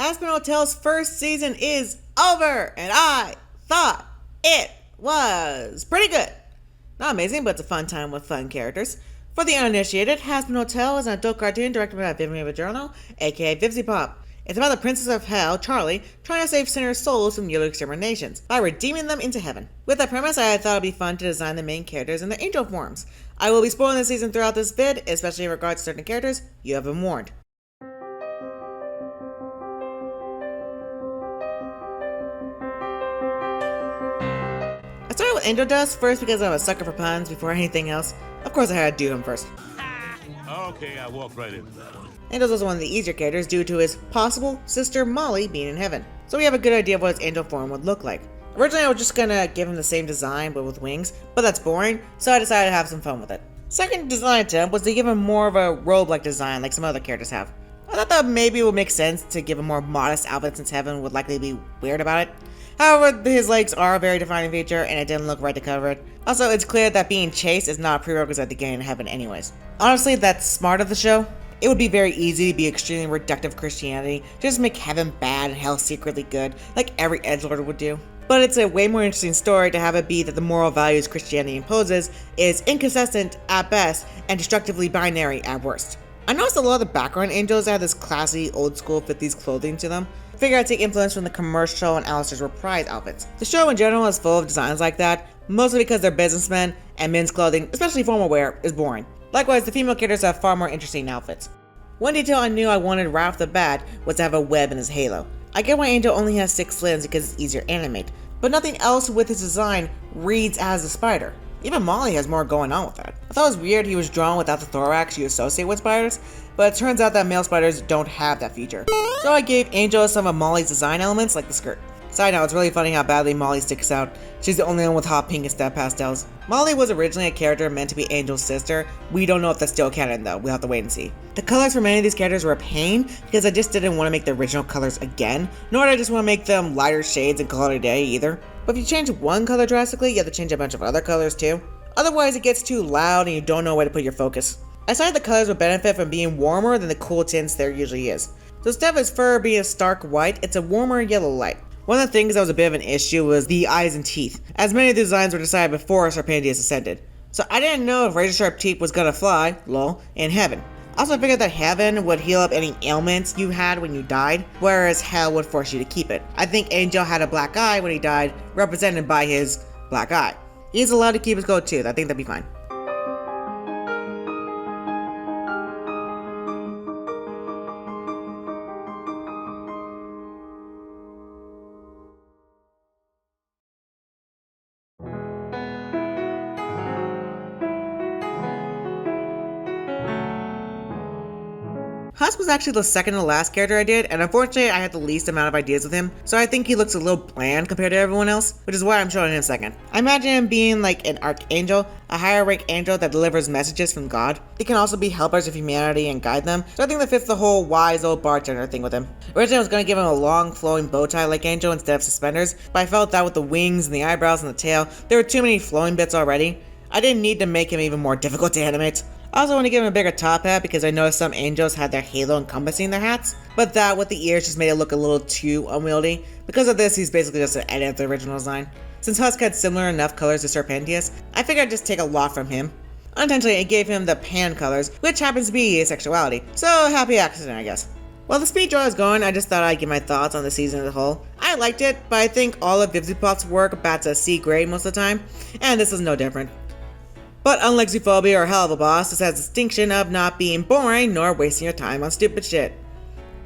Hazbin Hotel's first season is over, and I thought it was pretty good. Not amazing, but it's a fun time with fun characters. For the uninitiated, Hazbin Hotel is an adult cartoon directed by Vivian Vajorno, aka Vivzy Pop. It's about the Princess of Hell, Charlie, trying to save sinners' souls from yellow exterminations by redeeming them into heaven. With that premise, I thought it'd be fun to design the main characters in their angel forms. I will be spoiling the season throughout this vid, especially in regards to certain characters. You have been warned. I started with Angel Dust first because I'm a sucker for puns before anything else. Of course I had to do him first. Okay, I walked right into that one. Angel's also one of the easier characters due to his possible sister Molly being in heaven. So we have a good idea of what his angel form would look like. Originally I was just gonna give him the same design but with wings, but that's boring, so I decided to have some fun with it. Second design attempt was to give him more of a robe-like design like some other characters have. I thought that maybe it would make sense to give him more modest outfit since heaven would likely be weird about it. However, his legs are a very defining feature and it didn't look right to cover it. Also, it's clear that being chaste is not a prerequisite to getting into heaven anyways. Honestly, that's smart of the show. It would be very easy to be extremely reductive Christianity, just make heaven bad and hell secretly good, like every edgelord would do. But it's a way more interesting story to have it be that the moral values Christianity imposes is inconsistent at best and destructively binary at worst. I noticed a lot of the background angels have this classy, old school 50s clothing to them. I figure I'd take influence from the commercial and Alistair's Reprise outfits. The show in general is full of designs like that, mostly because they're businessmen and men's clothing, especially formal wear, is boring. Likewise, the female characters have far more interesting outfits. One detail I knew I wanted right off the bat was to have a web in his halo. I get why Angel only has 6 limbs because it's easier to animate, but nothing else with his design reads as a spider. Even Molly has more going on with that. I thought it was weird he was drawn without the thorax you associate with spiders, but it turns out that male spiders don't have that feature. So I gave Angel some of Molly's design elements like the skirt. Side note, it's really funny how badly Molly sticks out. She's the only one with hot pink and step pastels. Molly was originally a character meant to be Angel's sister. We don't know if that's still canon though, we'll have to wait and see. The colors for many of these characters were a pain because I just didn't want to make the original colors again, nor did I just want to make them lighter shades and call it a day either. But if you change one color drastically, you have to change a bunch of other colors too. Otherwise it gets too loud and you don't know where to put your focus. I decided the colors would benefit from being warmer than the cool tints there usually is. So instead of his fur being a stark white, it's a warmer yellow light. One of the things that was a bit of an issue was the eyes and teeth, as many of the designs were decided before Serpendius ascended. So I didn't know if razor sharp teeth was gonna fly, lol, in heaven. Also I figured that heaven would heal up any ailments you had when you died, whereas hell would force you to keep it. I think Angel had a black eye when he died, represented by his black eye. He's allowed to keep his gold too, I think that'd be fine. Husk was actually the second to last character I did, and unfortunately I had the least amount of ideas with him, so I think he looks a little bland compared to everyone else, which is why I'm showing him second. I imagine him being like an archangel, a higher rank angel that delivers messages from God. He can also be helpers of humanity and guide them, so I think that fits the whole wise old bartender thing with him. Originally I was going to give him a long flowing bow tie like Angel instead of suspenders, but I felt that with the wings and the eyebrows and the tail, there were too many flowing bits already. I didn't need to make him even more difficult to animate. I also want to give him a bigger top hat because I noticed some angels had their halo encompassing their hats, but that with the ears just made it look a little too unwieldy. Because of this, he's basically just an edit of the original design. Since Husk had similar enough colors to Serpendius, I figured I'd just take a lot from him. Unintentionally, it gave him the pan colors, which happens to be asexuality, so happy accident I guess. While the speed draw is going, I just thought I'd give my thoughts on the season as a whole. I liked it, but I think all of Vivzy Pop's work bats a C grade most of the time, and this is no different. But unlike Zoophobia or Hell of a Boss, this has the distinction of not being boring nor wasting your time on stupid shit.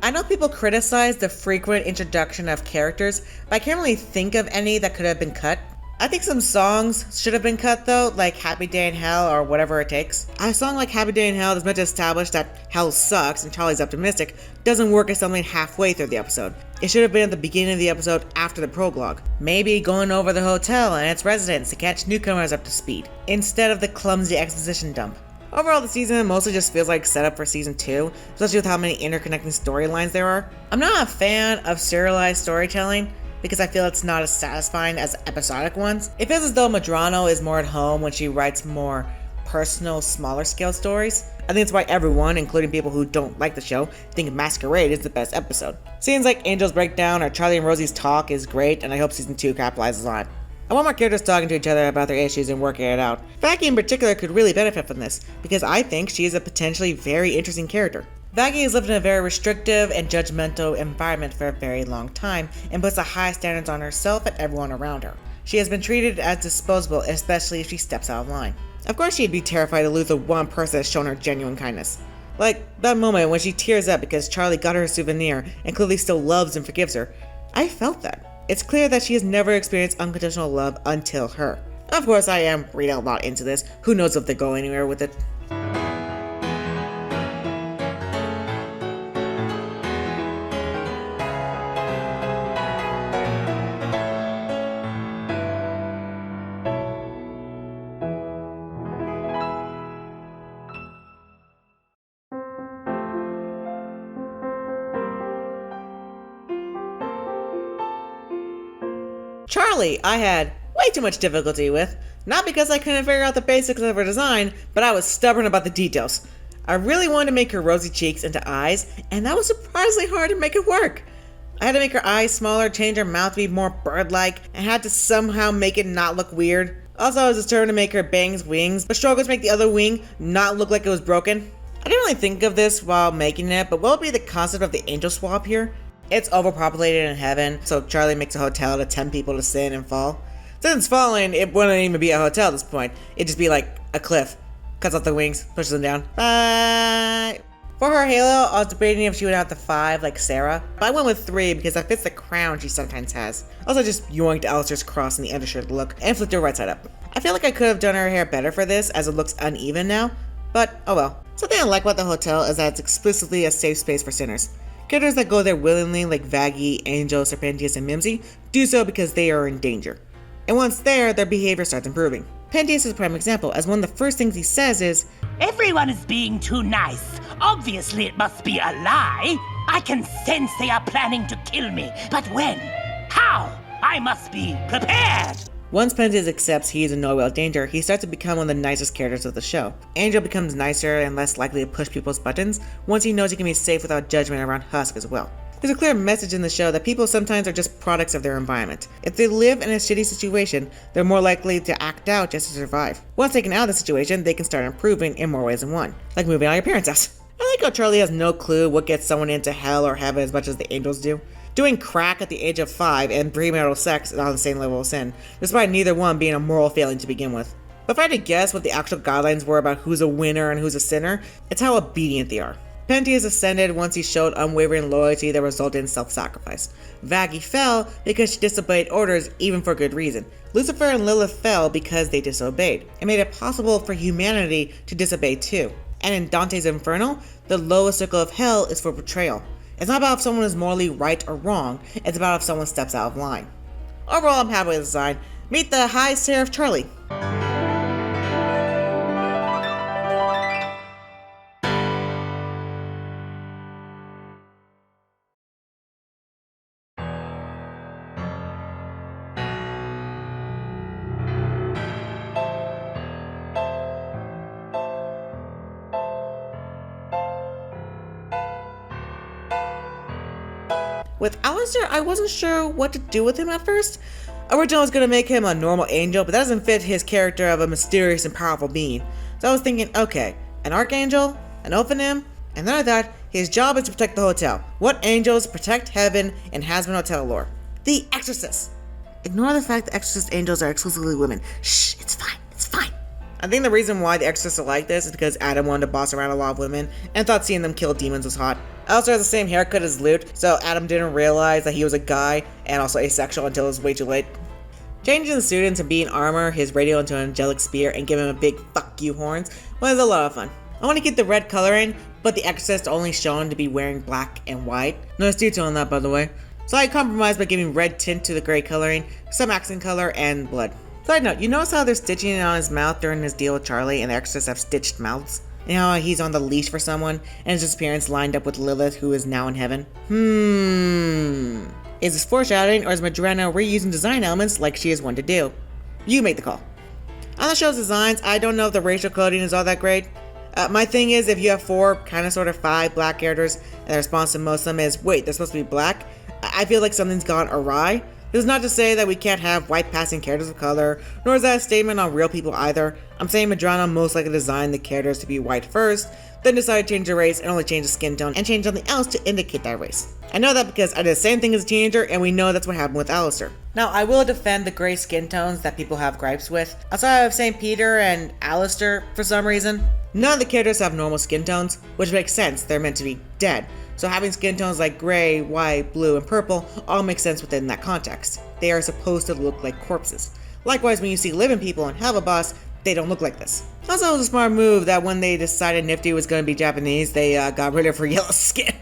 I know people criticize the frequent introduction of characters, but I can't really think of any that could have been cut. I think some songs should have been cut though, like Happy Day in Hell or Whatever It Takes. A song like Happy Day in Hell is meant to establish that hell sucks and Charlie's optimistic doesn't work as something halfway through the episode. It should have been at the beginning of the episode after the prologue. Maybe going over the hotel and its residents to catch newcomers up to speed, instead of the clumsy exposition dump. Overall, the season mostly just feels like setup for season 2, especially with how many interconnecting storylines there are. I'm not a fan of serialized storytelling, because I feel it's not as satisfying as episodic ones. It feels as though Madrano is more at home when she writes more personal, smaller scale stories. I think it's why everyone, including people who don't like the show, think Masquerade is the best episode. Scenes like Angel's breakdown or Charlie and Rosie's talk is great, and I hope season 2 capitalizes on it. I want more characters talking to each other about their issues and working it out. Vaggie in particular could really benefit from this, because I think she is a potentially very interesting character. Vaggie has lived in a very restrictive and judgmental environment for a very long time, and puts a high standards on herself and everyone around her. She has been treated as disposable, especially if she steps out of line. Of course she'd be terrified to lose the one person that's shown her genuine kindness. Like that moment when she tears up because Charlie got her a souvenir and clearly still loves and forgives her. I felt that. It's clear that she has never experienced unconditional love until her. Of course I am reading a lot into this. Who knows if they go anywhere with it. Charlie, I had way too much difficulty with, not because I couldn't figure out the basics of her design, but I was stubborn about the details. I really wanted to make her rosy cheeks into eyes, and that was surprisingly hard to make it work. I had to make her eyes smaller, change her mouth to be more bird-like, and had to somehow make it not look weird. Also, I was determined to make her bangs wings, but struggled to make the other wing not look like it was broken. I didn't really think of this while making it, but what would be the concept of the angel swap here? It's overpopulated in heaven, so Charlie makes a hotel to tempt people to sin and fall. Since falling, it wouldn't even be a hotel at this point. It'd just be like a cliff. Cuts off the wings, pushes them down. Bye! For her halo, I was debating if she would have the 5 like Sarah, but I went with 3 because that fits the crown she sometimes has. Also just yoinked Alistair's cross in the undershirt look and flipped her right side up. I feel like I could have done her hair better for this as it looks uneven now, but oh well. Something I like about the hotel is that it's explicitly a safe space for sinners. Characters that go there willingly, like Vaggie, Angel, Serpentius, and Mimsy, do so because they are in danger. And once there, their behavior starts improving. Pentius is a prime example, as one of the first things he says is, "Everyone is being too nice. Obviously it must be a lie. I can sense they are planning to kill me. But when? How? I must be prepared." Once Pentius accepts he is in no real danger, he starts to become one of the nicest characters of the show. Angel becomes nicer and less likely to push people's buttons once he knows he can be safe without judgment around Husk as well. There's a clear message in the show that people sometimes are just products of their environment. If they live in a shitty situation, they're more likely to act out just to survive. Once taken out of the situation, they can start improving in more ways than one, like moving out of your parents' house. I like how Charlie has no clue what gets someone into hell or heaven as much as the angels do. Doing crack at the age of 5 and premarital sex is on the same level of sin, despite neither one being a moral failing to begin with. But if I had to guess what the actual guidelines were about who's a winner and who's a sinner, it's how obedient they are. Pentius ascended once he showed unwavering loyalty that resulted in self-sacrifice. Vaggie fell because she disobeyed orders even for good reason. Lucifer and Lilith fell because they disobeyed, and made it possible for humanity to disobey too. And in Dante's Inferno, the lowest circle of hell is for betrayal. It's not about if someone is morally right or wrong, it's about if someone steps out of line. Overall, I'm happy with the design. Meet the High Seraph Charlie. With Alistair, I wasn't sure what to do with him at first. Originally, I was going to make him a normal angel, but that doesn't fit his character of a mysterious and powerful being. So I was thinking, okay, an archangel, an ophanim, and then I thought, his job is to protect the hotel. What angels protect heaven in Hazbin Hotel lore? The Exorcist. Ignore the fact that Exorcist angels are exclusively women. Shh, it's fine, it's fine. I think the reason why the Exorcists are like this is because Adam wanted to boss around a lot of women and thought seeing them kill demons was hot. Also has the same haircut as Lute, so Adam didn't realize that he was a guy and also asexual until it was way too late. Changing the suit into being armor, his radio into an angelic spear, and giving him a big fuck you horns was a lot of fun. I want to keep the red coloring, but the Exorcist only shown to be wearing black and white. Nice detail on that, by the way. So I compromised by giving red tint to the gray coloring, some accent color, and blood. Side note, you notice how they're stitching it on his mouth during his deal with Charlie and the Exorcists have stitched mouths? And how he's on the leash for someone and his disappearance lined up with Lilith, who is now in heaven? Is this foreshadowing or is Madrena reusing design elements like she is one to do? You make the call. On the show's designs, I don't know if the racial coding is all that great. My thing is, if you have 4, kind of sort of 5 black characters, and the response to most of them is, wait, they're supposed to be black, I feel like something's gone awry. This is not to say that we can't have white passing characters of color, nor is that a statement on real people either. I'm saying Madrano most likely designed the characters to be white first, then decided to change the race and only change the skin tone and change something else to indicate that race. I know that because I did the same thing as a teenager, and we know that's what happened with Alistair. Now, I will defend the gray skin tones that people have gripes with. Outside of St. Peter and Alistair, for some reason, none of the characters have normal skin tones, which makes sense, they're meant to be dead. So having skin tones like gray, white, blue, and purple all make sense within that context. They are supposed to look like corpses. Likewise, when you see living people in Helva Boss, they don't look like this. Also, it was a smart move that when they decided Nifty was going to be Japanese, they got rid of her yellow skin.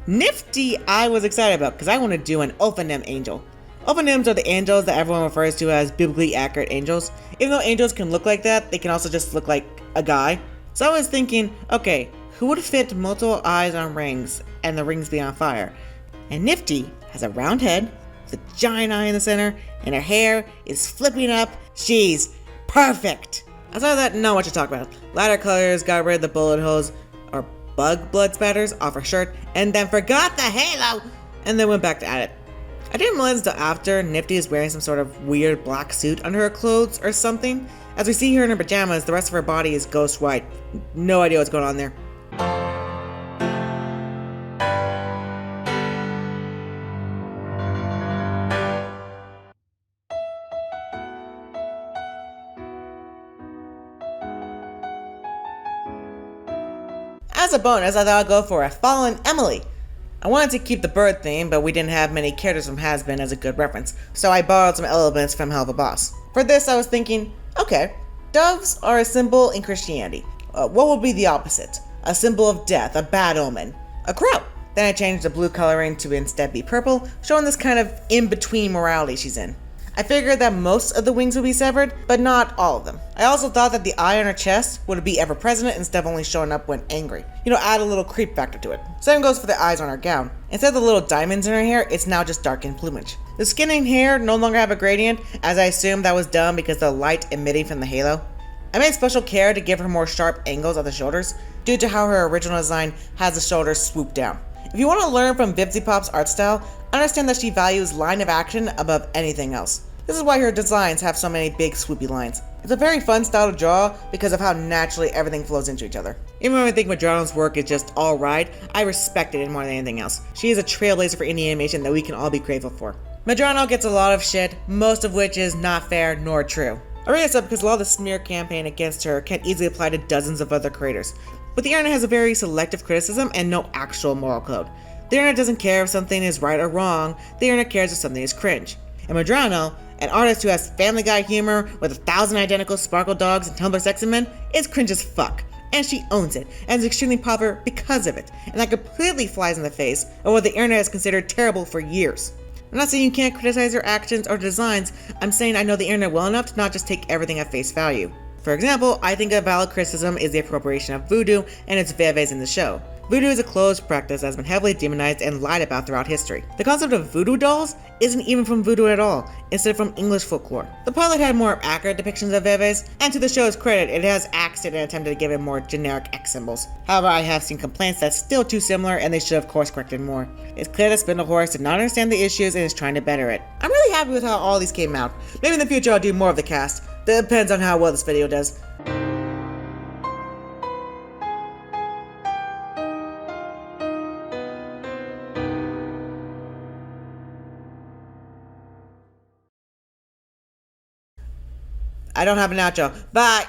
Nifty I was excited about because I want to do an Ophanim angel. Ophanims are the angels that everyone refers to as biblically accurate angels. Even though angels can look like that, they can also just look like a guy. So I was thinking, okay, who would fit multiple eyes on rings and the rings be on fire? And Nifty has a round head with a giant eye in the center and her hair is flipping up. She's perfect. Outside of that, not much to talk about. Lighter colors, got rid of the bullet holes or bug blood spatters off her shirt, and then forgot the halo, and then went back to add it. I didn't realize until after Nifty is wearing some sort of weird black suit under her clothes or something. As we see her in her pajamas, the rest of her body is ghost white. No idea what's going on there. As a bonus, I thought I'd go for a fallen Emily. I wanted to keep the bird theme, but we didn't have many characters from Hazbin as a good reference, so I borrowed some elements from Helva Boss. For this, I was thinking, okay, doves are a symbol in Christianity. What would be the opposite? A symbol of death, a bad omen. A crow. Then I changed the blue coloring to instead be purple, showing this kind of in-between morality she's in. I figured that most of the wings would be severed, but not all of them. I also thought that the eye on her chest would be ever present instead of only showing up when angry. You know, add a little creep factor to it. Same goes for the eyes on her gown. Instead of the little diamonds in her hair, it's now just darkened plumage. The skin and hair no longer have a gradient, as I assume that was done because of the light emitting from the halo. I made special care to give her more sharp angles at the shoulders, due to how her original design has the shoulders swoop down. If you want to learn from Vipsy Pop's art style, understand that she values line of action above anything else. This is why her designs have so many big swoopy lines. It's a very fun style to draw because of how naturally everything flows into each other. Even when I think Madrano's work is just alright, I respect it more than anything else. She is a trailblazer for indie animation that we can all be grateful for. Madrano gets a lot of shit, most of which is not fair nor true. I bring this up because a lot of the smear campaign against her can easily apply to dozens of other creators. But the internet has a very selective criticism and no actual moral code. The internet doesn't care if something is right or wrong, the internet cares if something is cringe. And Madrano, an artist who has Family Guy humor with 1,000 identical sparkle dogs and Tumblr sexy men, is cringe as fuck. And she owns it, and is extremely popular because of it. And that completely flies in the face of what the internet has considered terrible for years. I'm not saying you can't criticize her actions or designs, I'm saying I know the internet well enough to not just take everything at face value. For example, I think a valid criticism is the appropriation of voodoo and its veves in the show. Voodoo is a closed practice that has been heavily demonized and lied about throughout history. The concept of voodoo dolls isn't even from voodoo at all, instead from English folklore. The pilot had more accurate depictions of veves, and to the show's credit, it has axed it and attempted to give it more generic X symbols. However, I have seen complaints that's still too similar and they should have course corrected more. It's clear that Spindlehorse did not understand the issues and is trying to better it. I'm really happy with how all these came out. Maybe in the future I'll do more of the cast. That depends on how well this video does. I don't have an outro. Bye!